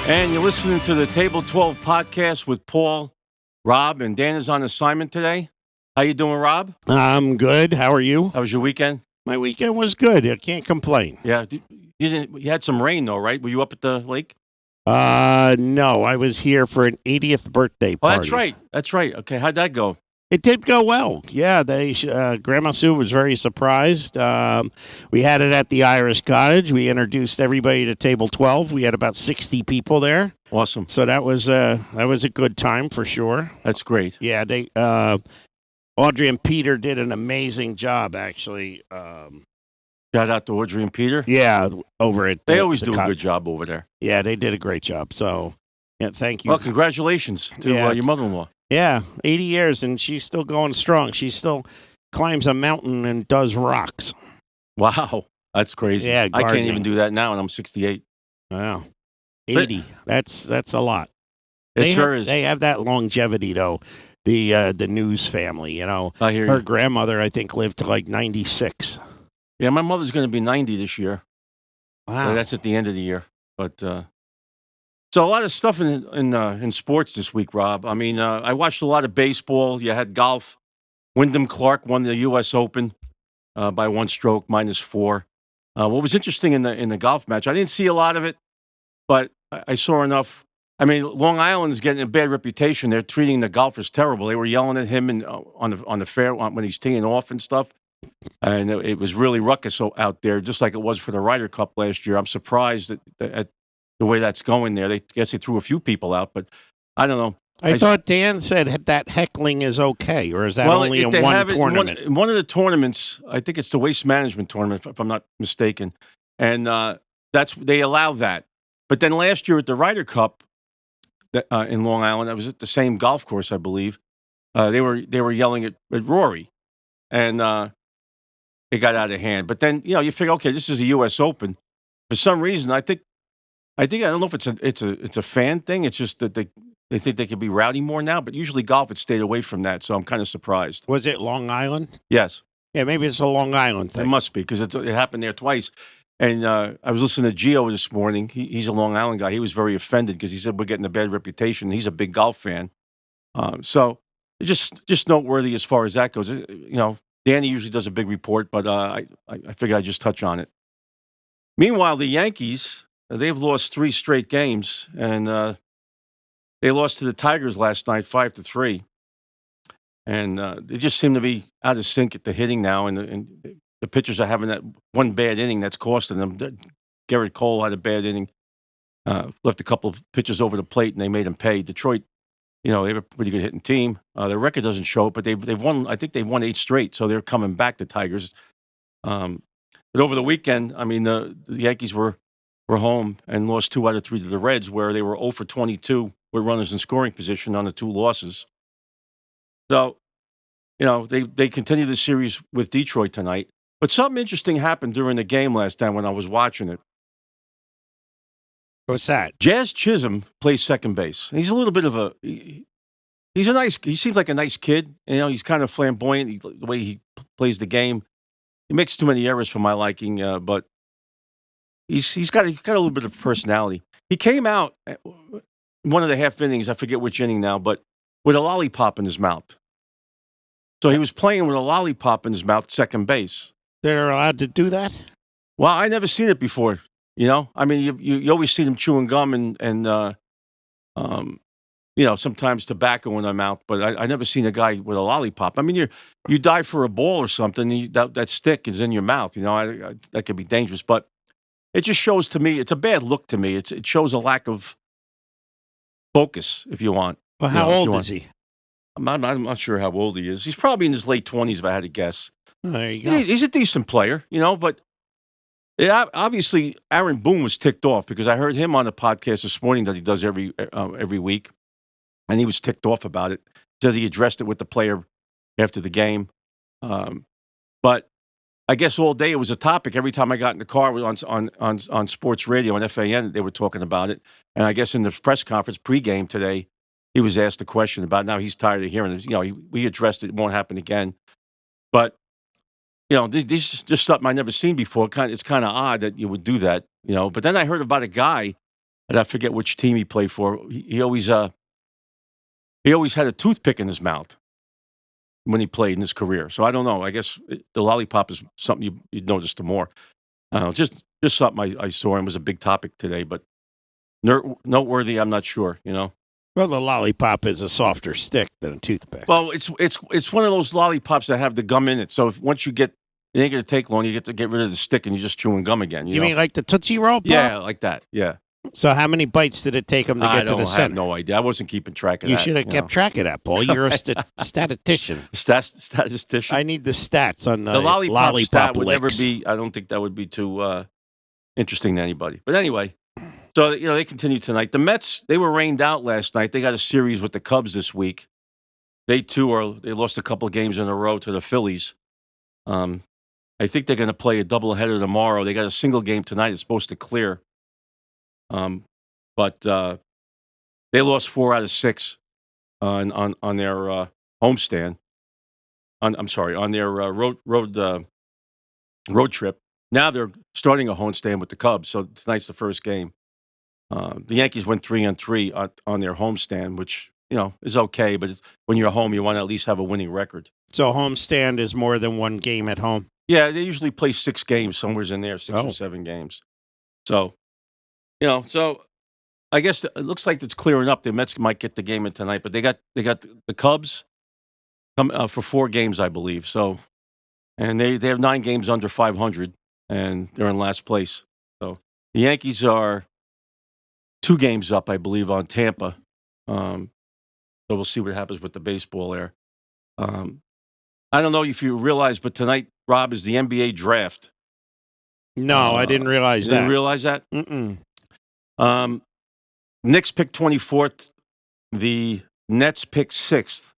And you're listening to the Table 12 podcast with Paul, Rob, and Dan is on assignment today. How you doing, Rob? I'm good. How are you? How was your weekend? My weekend was good. I can't complain. Yeah, you had some rain though, right? Were you up at the lake? No, I was here for an 80th birthday Oh, party. that's right. Okay, how'd that go? It did go well. Yeah, Grandma Sue was very surprised. We had it at the Irish Cottage. We introduced everybody to Table 12. We had about 60 people there. Awesome. So that was a good time for sure. That's great. Yeah, Audrey and Peter did an amazing job, actually. Shout out to Audrey and Peter. Yeah, over at They always do a good job over there. Yeah, they did a great job. So, yeah, thank you. Well, congratulations to your mother-in-law. Yeah, 80 years, and she's still going strong. She still climbs a mountain and does rocks. Wow, that's crazy. Yeah, I can't even do that now, and I'm 68. Wow, 80. That's a lot. It sure is. They have that longevity, though. The News family, I hear her you. grandmother, I think, lived to like 96. Yeah, my mother's going to be 90 this year. Wow, So that's at the end of the year. But so a lot of stuff in sports this week, Rob. I mean, I watched a lot of baseball. You had golf. Wyndham Clark won the U.S. Open by one stroke, -4. What was interesting in the golf match, I didn't see a lot of it, but I saw enough. I mean, Long Island's getting a bad reputation. They're treating the golfers terrible. They were yelling at him on the fair when he's teeing off and stuff. And it was really ruckus out there, just like it was for the Ryder Cup last year. I'm surprised at the way that's going there. They threw a few people out, but I don't know. I thought Dan said that heckling is okay, or is that only in one tournament? In one of the tournaments, I think it's the Waste Management tournament, if I'm not mistaken, and they allow that. But then last year at the Ryder Cup in Long Island, I was at the same golf course, I believe. They were yelling at Rory, and it got out of hand. But then you figure, okay, this is a U.S. Open. For some reason, I don't know if it's a fan thing. It's just that they think they could be rowdy more now. But usually golf had stayed away from that, so I'm kind of surprised. Was it Long Island? Yes. Yeah, maybe it's a Long Island thing. It must be because it happened there twice. And I was listening to Gio this morning. He's a Long Island guy. He was very offended because he said we're getting a bad reputation. He's a big golf fan. So just noteworthy as far as that goes. Danny usually does a big report, but I figured I'd just touch on it. Meanwhile, the Yankees, they've lost 3 straight games, and they lost to the Tigers last night 5-3. And they just seem to be out of sync at the hitting now, and the pitchers are having that one bad inning that's costing them. Garrett Cole had a bad inning, left a couple of pitches over the plate, and they made him pay. Detroit, they have a pretty good hitting team. Their record doesn't show it, but they've won. I think they've won 8 straight, so they're coming back. The Tigers. But over the weekend, I mean, the Yankees were home and lost 2 out of 3 to the Reds, where they were 0 for 22 with runners in scoring position on the 2 losses. So, they continue the series with Detroit tonight. But something interesting happened during the game last time when I was watching it. What's that? Jazz Chisholm plays second base. He's a little bit of he seems like a nice kid. He's kind of flamboyant, the way he plays the game. He makes too many errors for my liking, but he's got a little bit of personality. He came out one of the half innings, I forget which inning now, but with a lollipop in his mouth. So he was playing with a lollipop in his mouth, second base. They're allowed to do that? Well, I never seen it before. I mean, you always see them chewing gum and sometimes tobacco in their mouth, but I never seen a guy with a lollipop. I mean, you dive for a ball or something, that stick is in your mouth. That could be dangerous, but it just shows to me, it's a bad look to me. It shows a lack of focus, if you want. Well, how old is he? I'm not sure how old he is. He's probably in his late 20s, if I had to guess. Oh, there you go. He's a decent player, but obviously Aaron Boone was ticked off because I heard him on the podcast this morning that he does every week, and he was ticked off about it. Says he addressed it with the player after the game. But I guess all day it was a topic. Every time I got in the car on sports radio, on FAN, they were talking about it. And I guess in the press conference pregame today, he was asked a question about it. Now he's tired of hearing it. We addressed it. It won't happen again. But this is just something I never seen before. It's kind of odd that you would do that. But then I heard about a guy and I forget which team he played for. He always had a toothpick in his mouth when he played in his career. So I don't know. I guess the lollipop is something you'd notice more. I don't know, just something I saw and was a big topic today, but noteworthy. I'm not sure. Well, the lollipop is a softer stick than a toothpick. Well, it's one of those lollipops that have the gum in it. So once you get, it ain't gonna take long. You get to get rid of the stick and you're just chewing gum again. You mean like the Tootsie Roll Pop? Yeah, like that. Yeah. So how many bites did it take him to get to the center? I have no idea. I wasn't keeping track of you that. You should have kept track of that, Paul. You're a statistician. Statistician? I need the stats on the lollipop stat would licks. never be, I don't think that would be too interesting to anybody. But anyway, so, they continue tonight. The Mets, they were rained out last night. They got a series with the Cubs this week. They, too, they lost a couple of games in a row to the Phillies. I think they're going to play a doubleheader tomorrow. They got a single game tonight. It's supposed to clear. But they lost 4 out of 6 on their homestand. On their road trip. Now they're starting a homestand with the Cubs. So tonight's the first game. The Yankees went 3-3 on their homestand, which is okay. But when you're home, you want to at least have a winning record. So homestand is more than one game at home. Yeah, they usually play 6 games. Somewhere's in there, 6 or 7 games. So, so I guess it looks like it's clearing up. The Mets might get the game in tonight, but they got the Cubs come for 4 games, I believe. So, and they have 9 games under 500, and they're in last place. So the Yankees are 2 games up, I believe, on Tampa. So we'll see what happens with the baseball there. I don't know if you realize, but tonight, Rob, is the NBA draft. No, I didn't realize that. Didn't realize that? Mm-mm. Knicks picked 24th. The Nets picked 6th.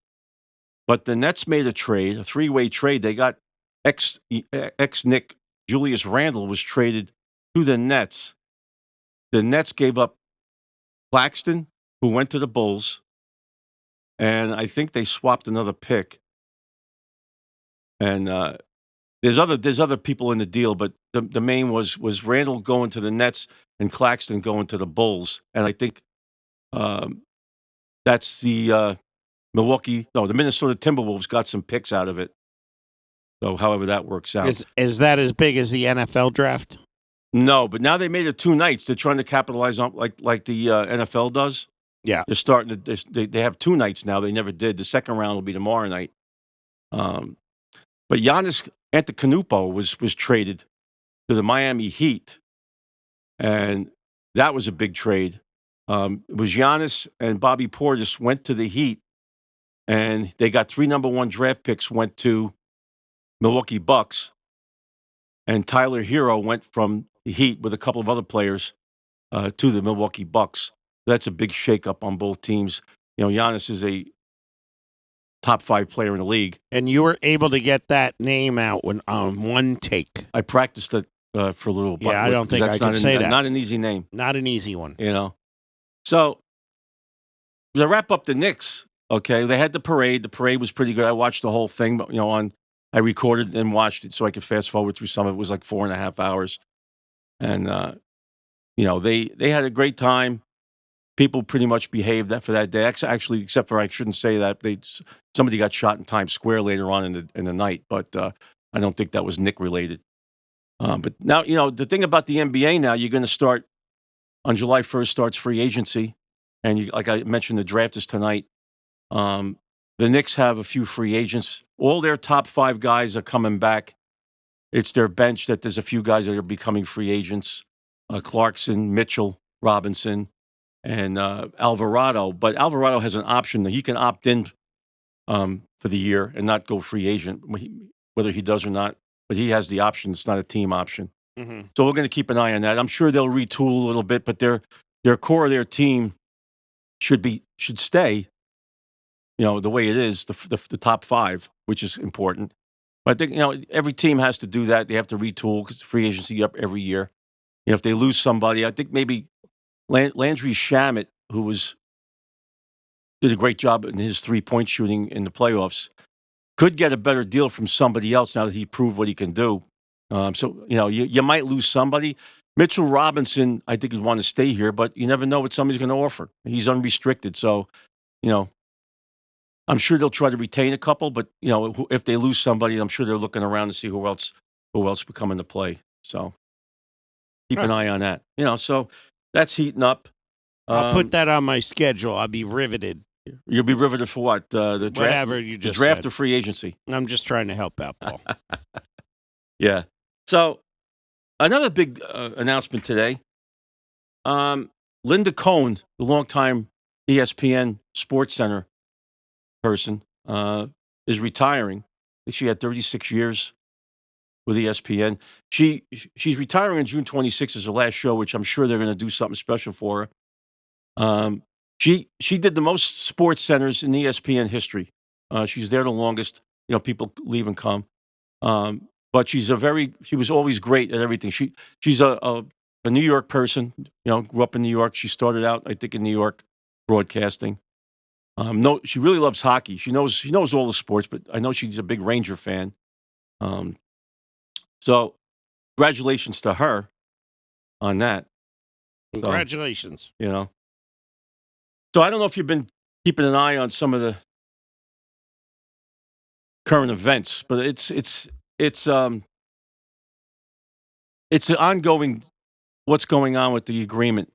But the Nets made a trade, a 3-way trade. They got ex-Knick Julius Randle was traded to the Nets. The Nets gave up Claxton, who went to the Bulls, and I think they swapped another pick. And there's other people in the deal, but the main was Randall going to the Nets and Claxton going to the Bulls. And I think that's the Minnesota Timberwolves got some picks out of it. So however that works out. Is that as big as the NFL draft? No, but now they made it 2 nights. They're trying to capitalize on like the NFL does. Yeah. They're starting to, they have 2 nights now. They never did. The second round will be tomorrow night. But Giannis Antetokounmpo was traded to the Miami Heat, and that was a big trade. It was Giannis and Bobby Portis went to the Heat, and they got 3 number 1 draft picks went to Milwaukee Bucks, and Tyler Hero went from the Heat with a couple of other players to the Milwaukee Bucks. That's a big shakeup on both teams. Giannis is a top 5 player in the league. And you were able to get that name out on one take. I practiced it for a little bit. Yeah, I don't think I can say that. Not an easy name. Not an easy one. So, to wrap up the Knicks, okay, they had the parade. The parade was pretty good. I watched the whole thing, but, I recorded and watched it so I could fast forward through some of it. It was like 4.5 hours. And, they had a great time. People pretty much behaved for that day. Actually, except for I shouldn't say that somebody got shot in Times Square later on in the night, but I don't think that was Knick related. But now the thing about the NBA now, you're going to start on July 1st. Starts free agency, and like I mentioned, the draft is tonight. The Knicks have a few free agents. All their top 5 guys are coming back. It's their bench that there's a few guys that are becoming free agents: Clarkson, Mitchell, Robinson, and Alvarado. But Alvarado has an option that he can opt in for the year and not go free agent, whether he does or not. But he has the option. It's not a team option. Mm-hmm. So we're going to keep an eye on that. I'm sure they'll retool a little bit, but their core of their team should stay, the way it is, the top 5, which is important. But I think, every team has to do that. They have to retool because free agency up every year. If they lose somebody, I think maybe Landry Shamet, who did a great job in his 3-point shooting in the playoffs, could get a better deal from somebody else now that he proved what he can do. So you might lose somebody. Mitchell Robinson, I think, would want to stay here, but you never know what somebody's going to offer. He's unrestricted, so you know I'm sure they'll try to retain a couple. But if they lose somebody, I'm sure they're looking around to see who else would come into play. So keep an Huh. eye on that. So that's heating up. I'll put Um, that on my schedule. I'll be riveted. you'll be riveted for what? The draft, Whatever you the just draft said. or free agency. I'm just trying to help out, Paul. Yeah. So another big announcement today. Linda Cohn, the longtime ESPN Sports Center person, is retiring. I think she had 36 years with ESPN. She's retiring on June 26th as her last show, which I'm sure they're going to do something special for her. She did the most sports centers in ESPN history. She's there the longest. People leave and come. But she was always great at everything. She's a New York person. Grew up in New York. She started out, I think, in New York broadcasting. No, she really loves hockey. She knows all the sports, but I know she's a big Ranger fan. Um, so congratulations to her on that. So Congratulations. you know. So I don't know if you've been keeping an eye on some of the current events, but it's an ongoing what's going on with the agreement.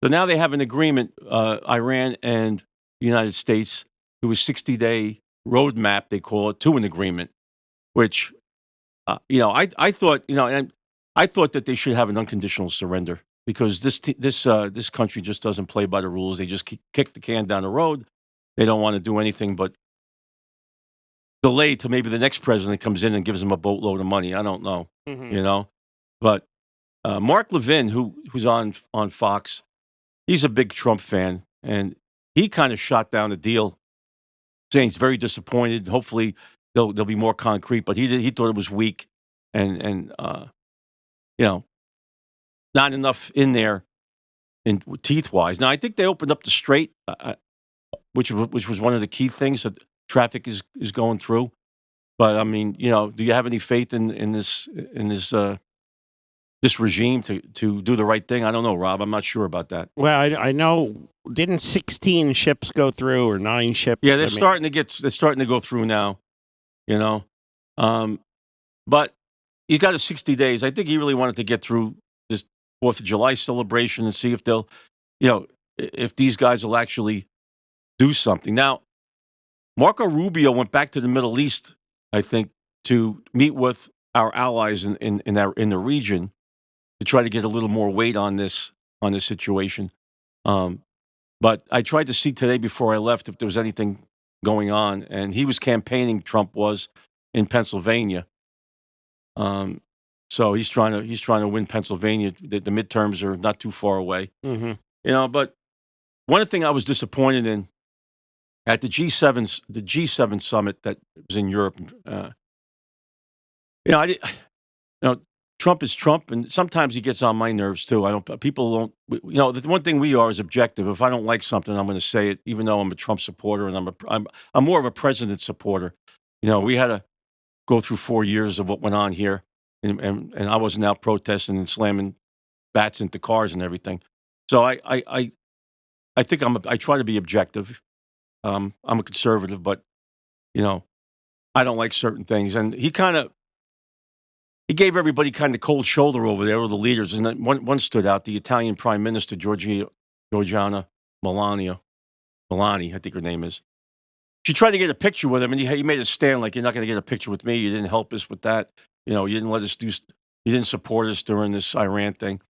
So now they have an agreement, Iran and the United States, to a 60-day roadmap, they call it, to an agreement, which, I thought, and I thought that they should have an unconditional surrender because this country just doesn't play by the rules. They just kick the can down the road. They don't want to do anything but delay to maybe the next president comes in and gives them a boatload of money. I don't know, Mhm. but Mark Levin, who's on Fox, he's a big Trump fan, and he kind of shot down the deal, saying he's very disappointed. Hopefully, they'll be more concrete, but he thought it was weak and you know not enough in there in teeth wise. Now I think they opened up the strait, which was one of the key things that traffic is going through. But I mean, do you have any faith in this regime to do the right thing? I don't know, Rob. I'm not sure about that. Well, I know. Didn't 16 ships go through or 9 ships? Yeah, I mean, they're starting to go through now. You know, um, but you got a 60 days. I think he really wanted to get through this Fourth of July celebration and see if they'll, if these guys will actually do something. Now, Marco Rubio went back to the Middle East, I think, to meet with our allies in the region to try to get a little more weight on this situation. Um, but I tried to see today before I left if there was anything going on, and he was campaigning. Trump was in Pennsylvania, um, so he's trying to win Pennsylvania. The midterms are not too far away, mhm. But one thing I was disappointed in at the G7 summit that was in Europe, I did, Trump is Trump, and sometimes he gets on my nerves too. I don't. People don't. The one thing we are is objective. If I don't like something, I'm going to say it, even though I'm a Trump supporter and I'm more of a president supporter. We had to go through 4 years of what went on here, and I wasn't out protesting and slamming bats into cars and everything. So I think I try to be objective. I'm a conservative, but I don't like certain things, and he gave everybody kind of cold shoulder over there, all the leaders, and then one stood out: the Italian Prime Minister Giorgiana Melani, I think her name is. She tried to get a picture with him, and he made a stand like, "You're not going to get a picture with me. You didn't help us with that. You didn't let us do. You didn't support us during this Iran thing."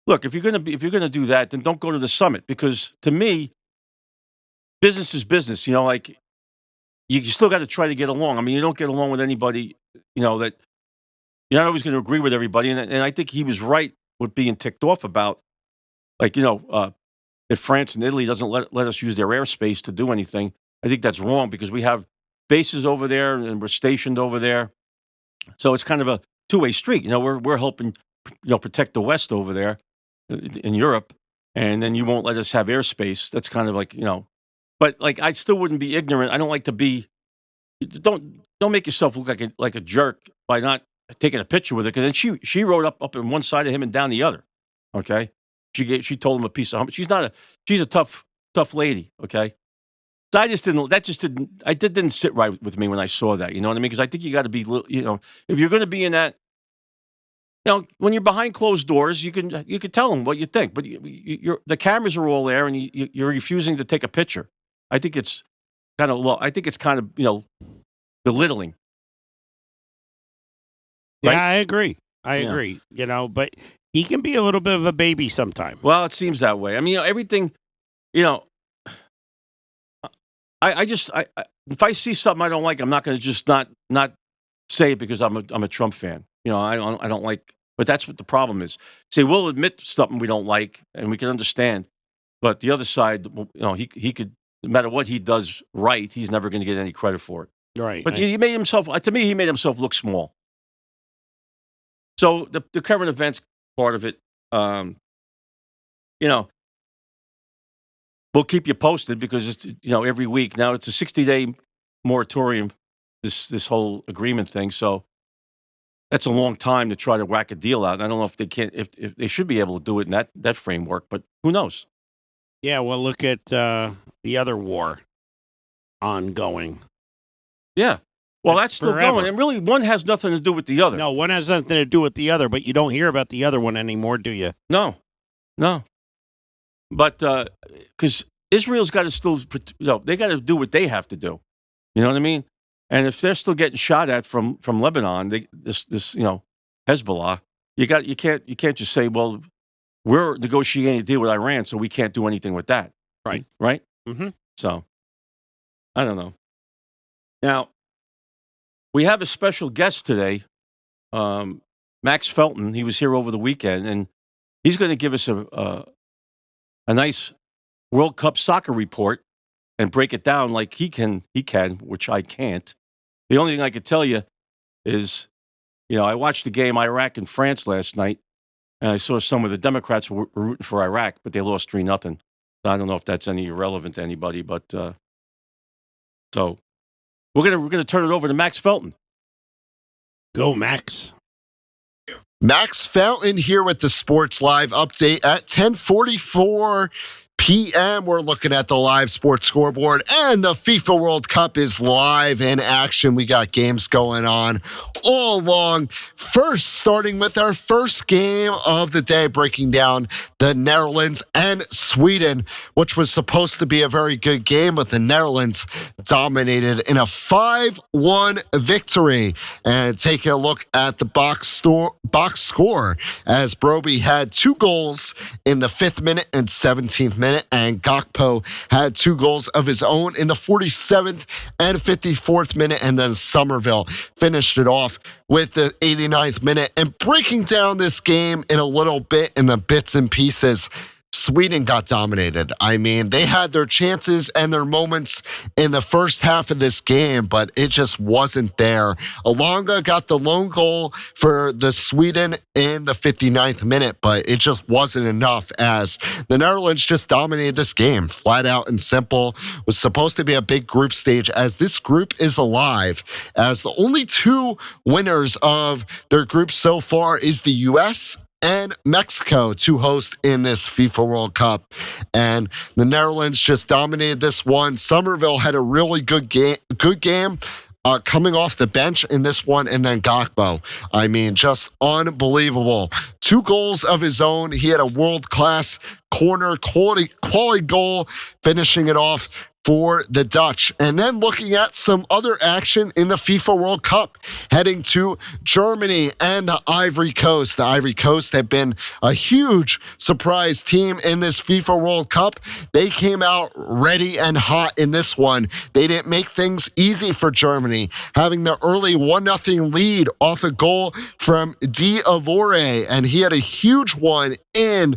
Look, if you're gonna do that, then don't go to the summit because to me, business is business. Like you still got to try to get along. I mean, you don't get along with anybody. That you're not always going to agree with everybody, and I think he was right with being ticked off about, like, if France and Italy doesn't let us use their airspace to do anything. I think that's wrong because we have bases over there and we're stationed over there, so it's kind of a two-way street. We're helping, protect the West over there in Europe, and then you won't let us have airspace. That's kind of like, but like I still wouldn't be ignorant. I don't like to be. Don't make yourself look like a jerk by not taking a picture with her, because then she rode up on one side of him and down the other. Okay, she told him a piece of humble. She's a tough lady. Okay, so that didn't sit right with me when I saw that. You know what I mean? Because I think you got to be, if you're going to be in that, when you're behind closed doors, you can tell them what you think, but the cameras are all there, and you're refusing to take a picture. I think it's kind of low. I think it's kind of belittling. Yeah, Right? I agree. I Yeah. agree. But he can be a little bit of a baby sometimes. Well, it seems that way. I mean, everything. You know, if I see something I don't like, I'm not going to just not say it because I'm a Trump fan. I don't like. But that's what the problem is. See, we'll admit something we don't like, and we can understand. But the other side, he could, no matter what he does right, he's never going to get any credit for it. Right. But he made himself. To me, he made himself look small. So the current events part of it, we'll keep you posted, because it's every week now. It's a 60-day moratorium. This whole agreement thing. So that's a long time to try to whack a deal out. I don't know if they can't. If they should be able to do it in that framework, but who knows? Yeah, well, look at the other war ongoing. Yeah. Well, that's still Forever. going, and really, one has nothing to do with the other. No, one has nothing to do with the other, but you don't hear about the other one anymore, do you? No. But because Israel's got to still, they got to do what they have to do. You know what I mean? And if they're still getting shot at from Lebanon, this Hezbollah, you can't just say, well, we're negotiating a deal with Iran, so we can't do anything with that. Right. Right. Mm-hmm. So I don't know. Now we have a special guest today, Max Felton. He was here over the weekend, and he's going to give us a nice World Cup soccer report and break it down like he can, which I can't. The only thing I could tell you is, I watched the game Iraq and France last night, and I saw some of the Democrats were rooting for Iraq, but they lost 3-0. I don't know if that's any relevant to anybody, but so we're gonna turn it over to Max Felton. Go, Max. Max Felton here with the Sports Live update at 10:44 p.m. We're looking at the live sports scoreboard, and the FIFA World Cup is live in action. We got games going on all along. First, starting with our first game of the day, breaking down the Netherlands and Sweden, which was supposed to be a very good game, but the Netherlands dominated in a 5-1 victory. And taking a look at the box score, as Broby had 2 goals in the 5th minute and 17th minute, and Gakpo had 2 goals of his own in the 47th and 54th minute, and then Somerville finished it off with the 89th minute. And breaking down this game in a little bit in the bits and pieces, Sweden got dominated. I mean, they had their chances and their moments in the first half of this game, but it just wasn't there. Alonga got the lone goal for the Sweden in the 59th minute, but it just wasn't enough, as the Netherlands just dominated this game, flat out and simple. It was supposed to be a big group stage, as this group is alive, as the only 2 winners of their group so far is the U.S. and Mexico to host in this FIFA World Cup. And the Netherlands just dominated this one. Somerville had a really good game coming off the bench in this one, and then Gakpo. I mean, just unbelievable. 2 goals of his own. He had a world-class corner quality goal, finishing it off for the Dutch. And then looking at some other action in the FIFA World Cup, heading to Germany and the Ivory Coast. The Ivory Coast have been a huge surprise team in this FIFA World Cup. They came out ready and hot in this one. They didn't make things easy for Germany, having the early 1-0 lead off a goal from D'Avore, and he had a huge one in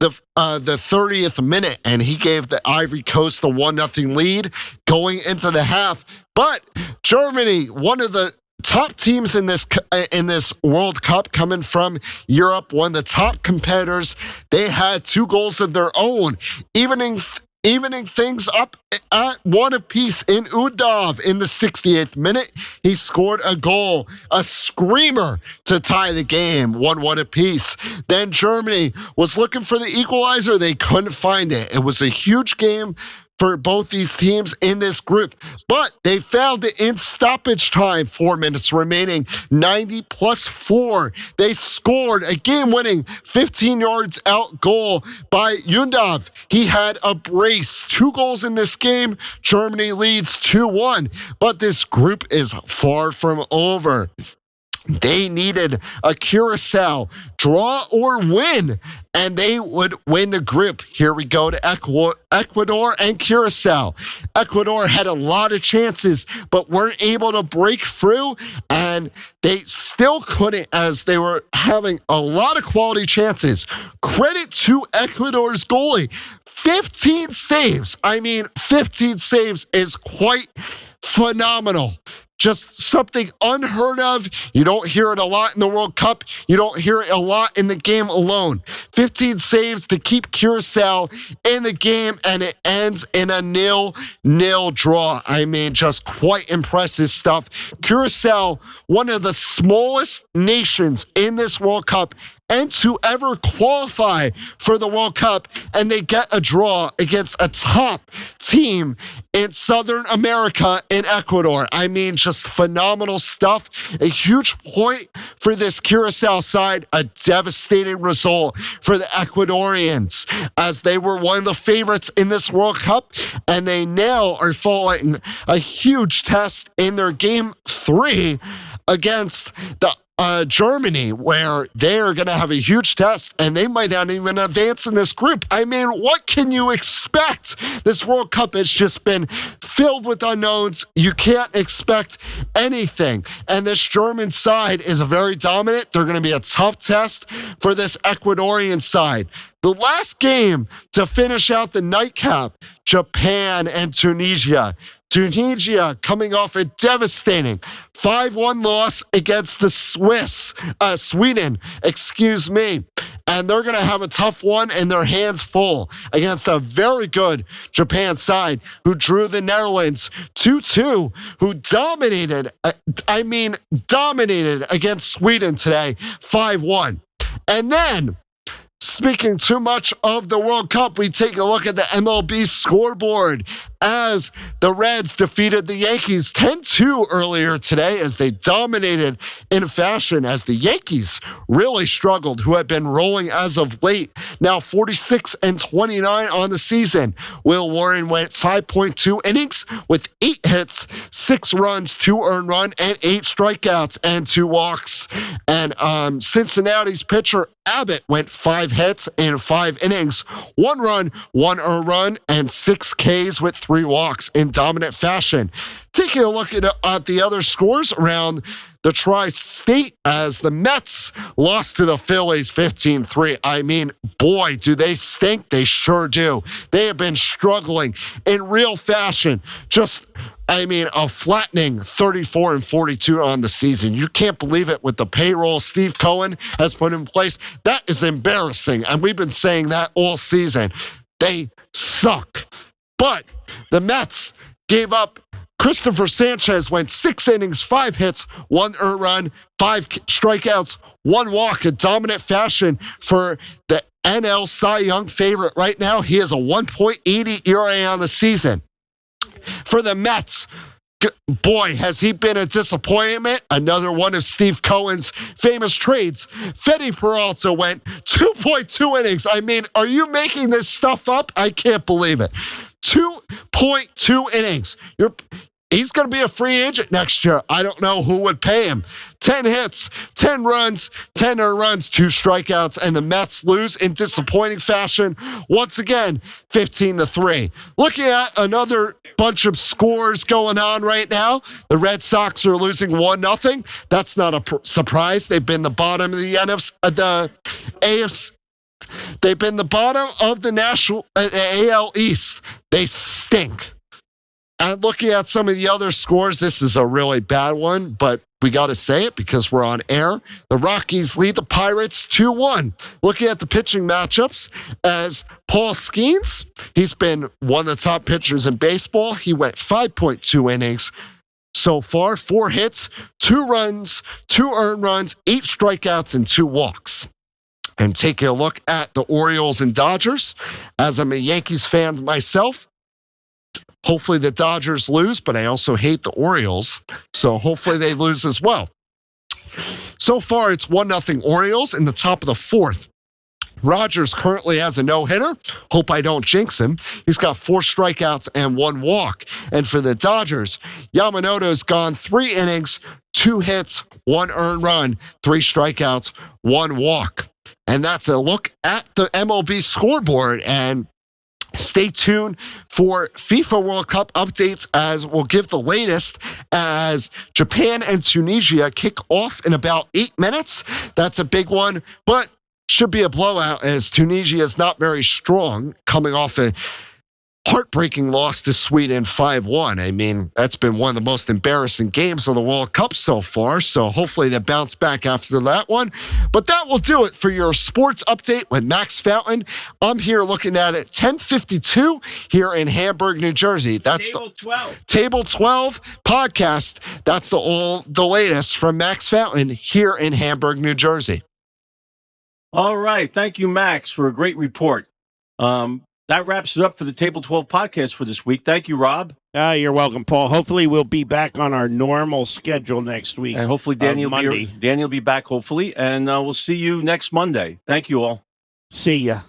the 30th minute, and he gave the Ivory Coast the 1-0 lead going into the half. But Germany, one of the top teams in this World Cup, coming from Europe, one of the top competitors, they had 2 goals of their own, evening evening things up at one apiece in Udov in the 68th minute. He scored a goal, a screamer to tie the game, 1-1 apiece. Then Germany was looking for the equalizer. They couldn't find it. It was a huge game for both these teams in this group, but they found it in stoppage time, 4 minutes remaining, 90+4. They scored a game-winning 15 yards out goal by Yundov. He had a brace, 2 goals in this game. Germany leads 2-1, but this group is far from over. They needed a Curacao draw or win, and they would win the group. Here we go to Ecuador and Curacao. Ecuador had a lot of chances, but weren't able to break through, and they still couldn't as they were having a lot of quality chances. Credit to Ecuador's goalie. 15 saves. 15 saves is quite phenomenal. Just something unheard of. You don't hear it a lot in the World Cup. You don't hear it a lot in the game alone. 15 saves to keep Curacao in the game, and it ends in a 0-0 draw. Just quite impressive stuff. Curacao, one of the smallest nations in this World Cup, and to ever qualify for the World Cup, and they get a draw against a top team in Southern America in Ecuador. Just phenomenal stuff. A huge point for this Curacao side, a devastating result for the Ecuadorians, as they were one of the favorites in this World Cup, and they now are following a huge test in their Game 3 against the Germany, where they're going to have a huge test, and they might not even advance in this group. What can you expect? This World Cup has just been filled with unknowns. You can't expect anything. And this German side is very dominant. They're going to be a tough test for this Ecuadorian side. The last game to finish out the nightcap, Japan and Tunisia. Tunisia coming off a devastating 5-1 loss against the Sweden, and they're going to have a tough one and their hands full against a very good Japan side who drew the Netherlands 2-2, who dominated against Sweden today, 5-1. And then, speaking too much of the World Cup, we take a look at the MLB scoreboard as the Reds defeated the Yankees 10-2 earlier today, as they dominated in fashion, as the Yankees really struggled, who had been rolling as of late, now 46-29 on the season. Will Warren went 5.2 innings with 8 hits, 6 runs, 2 earned run, and 8 strikeouts and 2 walks. And Cincinnati's pitcher Abbott went 5 hits in 5 innings, 1 run, 1 earned run, and 6 Ks with 3 walks in dominant fashion. Taking a look at the other scores around the Tri-State, as the Mets lost to the Phillies 15-3. Boy, do they stink. They sure do. They have been struggling in real fashion. Just, a flattening 34-42 on the season. You can't believe it with the payroll Steve Cohen has put in place. That is embarrassing, and we've been saying that all season. They suck. But the Mets gave up. Christopher Sanchez went 6 innings, 5 hits, 1 earned run, 5 strikeouts, 1 walk in dominant fashion for the NL Cy Young favorite right now. He has a 1.80 ERA on the season. For the Mets, boy, has he been a disappointment. Another one of Steve Cohen's famous trades. Fede Peralta went 2.2 innings. Are you making this stuff up? I can't believe it. 2.2 innings. He's going to be a free agent next year. I don't know who would pay him. 10 hits, 10 runs, 10 earned runs, 2 strikeouts, and the Mets lose in disappointing fashion. Once again, 15-3. Looking at another bunch of scores going on right now, the Red Sox are losing 1-0. That's not a surprise. They've been the bottom of the AFC. They've been the bottom of the AL East. They stink. And looking at some of the other scores, this is a really bad one, but we got to say it because we're on air. The Rockies lead the Pirates 2-1. Looking at the pitching matchups, as Paul Skeens, he's been one of the top pitchers in baseball. He went 5.2 innings so far, 4 hits, 2 runs, 2 earned runs, 8 strikeouts, and 2 walks. And taking a look at the Orioles and Dodgers, as I'm a Yankees fan myself, hopefully the Dodgers lose, but I also hate the Orioles, so hopefully they lose as well. So far, it's 1-0 Orioles in the top of the 4th. Rogers currently has a no-hitter. Hope I don't jinx him. He's got 4 strikeouts and 1 walk. And for the Dodgers, Yamamoto's gone 3 innings, 2 hits, 1 earned run, 3 strikeouts, 1 walk. And that's a look at the MLB scoreboard. And stay tuned for FIFA World Cup updates as we'll give the latest as Japan and Tunisia kick off in about 8 minutes. That's a big one, but should be a blowout as Tunisia is not very strong, coming off a heartbreaking loss to Sweden 5-1. I mean, that's been one of the most embarrassing games of the World Cup so far, so hopefully they bounce back after that one. But that will do it for your sports update with Max Fountain. I'm here looking at it 10:52 here in Hamburg, New Jersey. That's Table 12. Table 12 podcast. That's the latest from Max Fountain here in Hamburg, New Jersey. All right. Thank you, Max, for a great report. That wraps it up for the Table 12 podcast for this week. Thank you, Rob. You're welcome, Paul. Hopefully we'll be back on our normal schedule next week. And hopefully Daniel Monday. Daniel will be back, hopefully. And we'll see you next Monday. Thank you all. See ya.